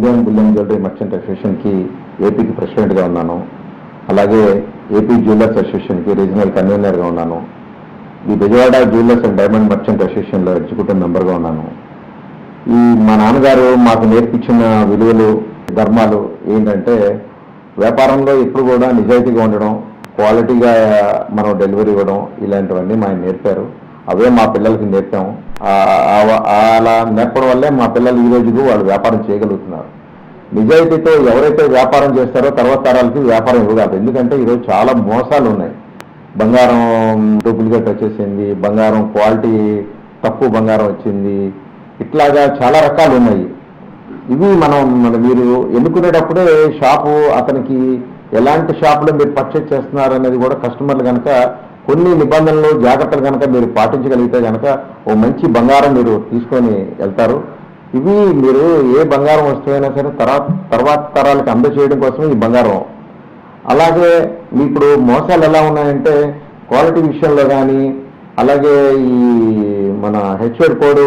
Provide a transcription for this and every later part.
Indian bullion jewellery merchant అసోసియేషన్కి ఏపీకి ప్రెసిడెంట్గా ఉన్నాను. అలాగే ఏపీ జ్యువెలర్స్ అసోసియేషన్కి రీజనల్ కన్వీనర్గా ఉన్నాను. ఈ Vijayawada jewellers and diamond merchant అసోసియేషన్లో ఎగ్జిక్యూటివ్ మెంబర్గా ఉన్నాను. ఈ మా నాన్నగారు మాకు నేర్పించిన విలువలు ధర్మాలు ఏంటంటే వ్యాపారంలో ఎప్పుడు కూడా నిజాయితీగా ఉండడం, క్వాలిటీగా మనం డెలివరీ ఇవ్వడం, ఇలాంటివన్నీ మా ఆయన నేర్పారు. అవే మా పిల్లలకి నేర్పాము. అలా నేర్పడం వల్లే మా పిల్లలు ఈ రోజుకు వాళ్ళు వ్యాపారం చేయగలుగుతున్నారు. నిజాయితీతో ఎవరైతే వ్యాపారం చేస్తారో తర్వాత తరాలకి వ్యాపారం ఇవ్వగలరు. ఎందుకంటే ఈరోజు చాలా మోసాలు ఉన్నాయి. బంగారం డూప్లికేట్ వచ్చేసింది, బంగారం క్వాలిటీ తక్కువ బంగారం వచ్చింది, ఇట్లాగా చాలా రకాలు ఉన్నాయి. ఇవి మీరు ఎన్నుకునేటప్పుడే షాపు అతనికి ఎలాంటి షాపులో మీరు పర్చేజ్ చేస్తున్నారు అనేది కూడా కస్టమర్లు కనుక కొన్ని నిబంధనలు జాగ్రత్తలు కనుక మీరు పాటించగలిగితే కనుక ఓ మంచి బంగారం మీరు తీసుకొని వెళ్తారు. ఇవి మీరు ఏ బంగారం వస్తువైనా సరే తర్వాత తరాలకు అందజేయడం కోసమే ఈ బంగారం. అలాగే ఇప్పుడు మోసాలు ఎలా ఉన్నాయంటే క్వాలిటీ విషయంలో కానీ, అలాగే ఈ మన హెచ్ఓడి కోడ్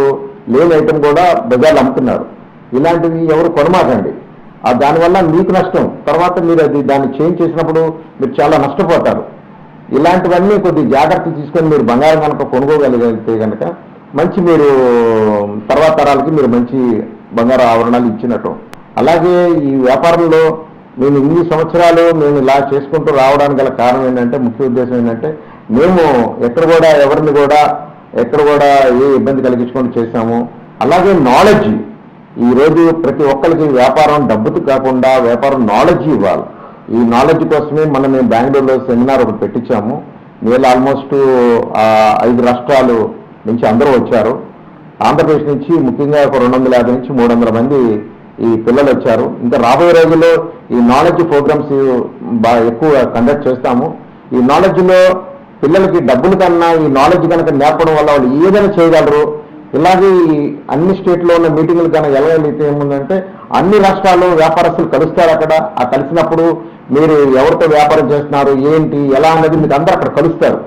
లేని ఐటమ్ కూడా బజార్లో అమ్ముతున్నారు. ఇలాంటివి ఎవరు కొనమాకండి. దానివల్ల మీకు నష్టం. తర్వాత మీరు దాన్ని చేంజ్ చేసినప్పుడు మీరు చాలా నష్టపోతారు. ఇలాంటివన్నీ కొద్ది జాగ్రత్తలు తీసుకొని మీరు బంగారం కనుక కొనుక్కోగలిగితే కనుక మంచి మీరు తర్వాత తరాలకి మీరు మంచి బంగారు ఆభరణాలు ఇచ్చినట్టు. అలాగే ఈ వ్యాపారంలో మేము ఇన్ని సంవత్సరాలు మేము ఇలా చేసుకుంటూ రావడానికి గల కారణం ఏంటంటే, ముఖ్య ఉద్దేశం ఏంటంటే మేము ఎవరిని కూడా ఎక్కడ కూడా ఏ ఇబ్బంది కలిగించుకుంటూ చేశాము. అలాగే నాలెడ్జ్, ఈరోజు ప్రతి ఒక్కరికి వ్యాపారం డబ్బుతో కాకుండా వ్యాపారం నాలెడ్జ్ ఇవ్వాలి. ఈ నాలెడ్జ్ కోసమే మేము బెంగళూరులో సెమినార్ ఒకటి పెట్టించాము. నేను ఆల్మోస్ట్ 5 రాష్ట్రాలు నుంచి అందరూ వచ్చారు. ఆంధ్రప్రదేశ్ నుంచి ముఖ్యంగా ఒక 250 నుంచి 300 మంది ఈ పిల్లలు వచ్చారు. ఇంకా రాబోయే రోజుల్లో ఈ నాలెడ్జ్ ప్రోగ్రామ్స్ బాగా ఎక్కువ కండక్ట్ చేస్తాము. ఈ నాలెడ్జ్లో పిల్లలకి డబ్బుల కన్నా ఈ నాలెడ్జ్ కనుక నేర్పడం వల్ల వాళ్ళు ఏదైనా చేయగలరు. ఇలాగే అన్ని స్టేట్లో ఉన్న మీటింగ్లు కనుక వెళ్ళగలిగితే ఏముందంటే అన్ని రాష్ట్రాల్లో వ్యాపారస్తులు కలుస్తారు. అక్కడ కలిసినప్పుడు మీరు ఎవరితో వ్యాపారం చేస్తున్నారు, ఏంటి, ఎలా అనేది మీకు అందరూ అక్కడ కలుస్తారు.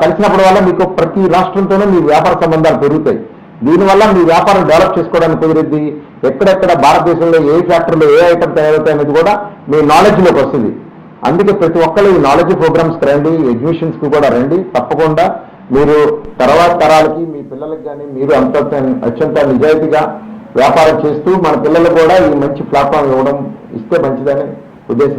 కలిసినప్పుడు వల్ల మీకు ప్రతి రాష్ట్రంతోనూ మీ వ్యాపార సంబంధాలు పెరుగుతాయి. దీనివల్ల మీ వ్యాపారం డెవలప్ చేసుకోవడానికి కుదిరిద్ది. ఎక్కడెక్కడ భారతదేశంలో ఏ ఫ్యాక్టరీలో ఏ ఐటమ్ తయారవుతాయి అనేది కూడా మీ నాలెడ్జ్లోకి వస్తుంది. అందుకే ప్రతి ఒక్కరు ఈ నాలెడ్జ్ ప్రోగ్రామ్స్కి రండి, ఎగ్జిబిషన్స్కి కూడా రండి. తప్పకుండా మీరు తర్వాత తరాలకి మీ పిల్లలకి కానీ మీరు అత్యంత నిజాయితీగా వ్యాపారం చేస్తూ మన పిల్లలు కూడా ఈ మంచి ప్లాట్ఫామ్ ఇస్తే మంచిదని ఉద్దేశం.